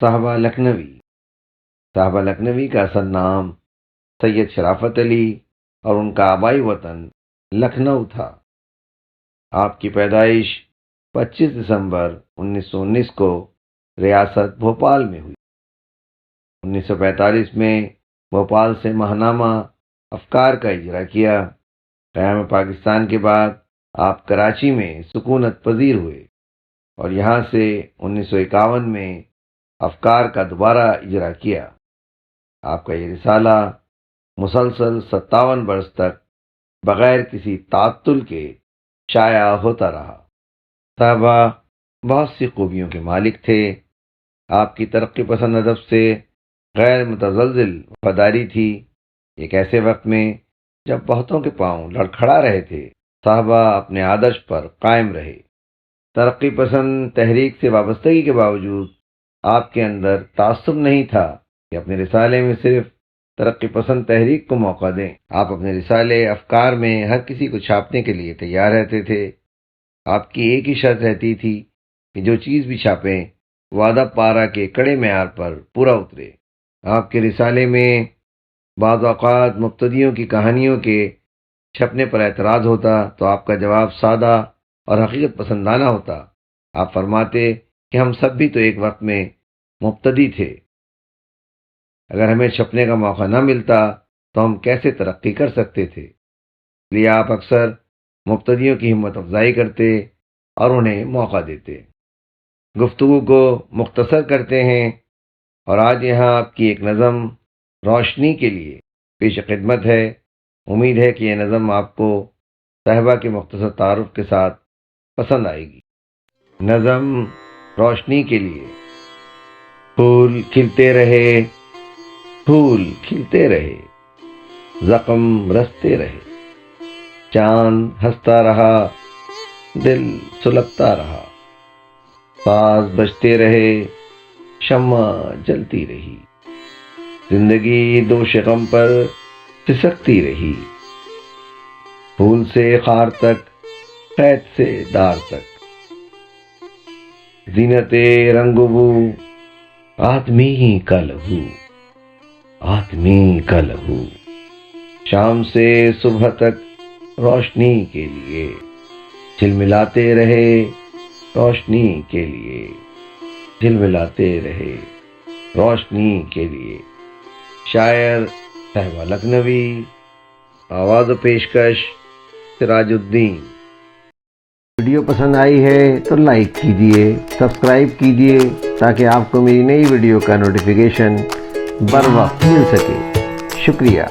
صاحبہ لکھنوی۔ صاحبہ لکھنوی کا اصل نام سید شرافت علی اور ان کا آبائی وطن لکھنؤ تھا۔ آپ کی پیدائش 25 دسمبر 1919 کو ریاست بھوپال میں ہوئی۔ 1945 میں بھوپال سے ماہنامہ افکار کا اجرا کیا۔ قیام پاکستان کے بعد آپ کراچی میں سکونت پذیر ہوئے اور یہاں سے 1951 میں افکار کا دوبارہ اجرا کیا۔ آپ کا یہ رسالہ مسلسل 57 برس تک بغیر کسی تعطل کے شائع ہوتا رہا۔ صاحبہ بہت سی خوبیوں کے مالک تھے۔ آپ کی ترقی پسند ادب سے غیر متزلزل وفاداری تھی۔ ایک ایسے وقت میں جب بہتوں کے پاؤں لڑکھڑا رہے تھے، صاحبہ اپنے آدرش پر قائم رہے۔ ترقی پسند تحریک سے وابستگی کے باوجود آپ کے اندر تعصب نہیں تھا کہ اپنے رسالے میں صرف ترقی پسند تحریک کو موقع دیں۔ آپ اپنے رسالے افکار میں ہر کسی کو چھاپنے کے لیے تیار رہتے تھے۔ آپ کی ایک ہی شرط رہتی تھی کہ جو چیز بھی چھاپیں وہ ادب پارہ کے کڑے معیار پر پورا اترے۔ آپ کے رسالے میں بعض اوقات مبتدیوں کی کہانیوں کے چھپنے پر اعتراض ہوتا تو آپ کا جواب سادہ اور حقیقت پسندانہ ہوتا۔ آپ فرماتے کہ ہم سب بھی تو ایک وقت میں مبتدی تھے، اگر ہمیں چھپنے کا موقع نہ ملتا تو ہم کیسے ترقی کر سکتے تھے۔ اس لیے آپ اکثر مبتدیوں کی ہمت افزائی کرتے اور انہیں موقع دیتے۔ گفتگو کو مختصر کرتے ہیں اور آج یہاں آپ کی ایک نظم روشنی کے لیے پیش خدمت ہے۔ امید ہے کہ یہ نظم آپ کو صاحبہ کے مختصر تعارف کے ساتھ پسند آئے گی۔ نظم روشنی کے لیے۔ پھول کھلتے رہے، پھول کھلتے رہے، زخم رستے رہے، چاند ہنستا رہا، دل سلگتا رہا، ساز بجتے رہے، شمع جلتی رہی، زندگی دوش غم پر سسکتی رہی، پھول سے خار تک، قید سے دار تک، زینت رنگ و بو، آدمی کا لہو، آدمی کا لہو، شام سے صبح تک روشنی کے لیے جھلملاتے رہے، روشنی کے لیے جھلملاتے رہے، روشنی کے لیے۔ شاعر صاحبہ لکھنوی، آواز و پیشکش سراج الدین۔ ویڈیو پسند آئی ہے تو لائک کیجیے، سبسکرائب کیجیے تاکہ آپ کو میری نئی ویڈیو کا نوٹیفیکیشن بر وقت مل سکے۔ شکریہ۔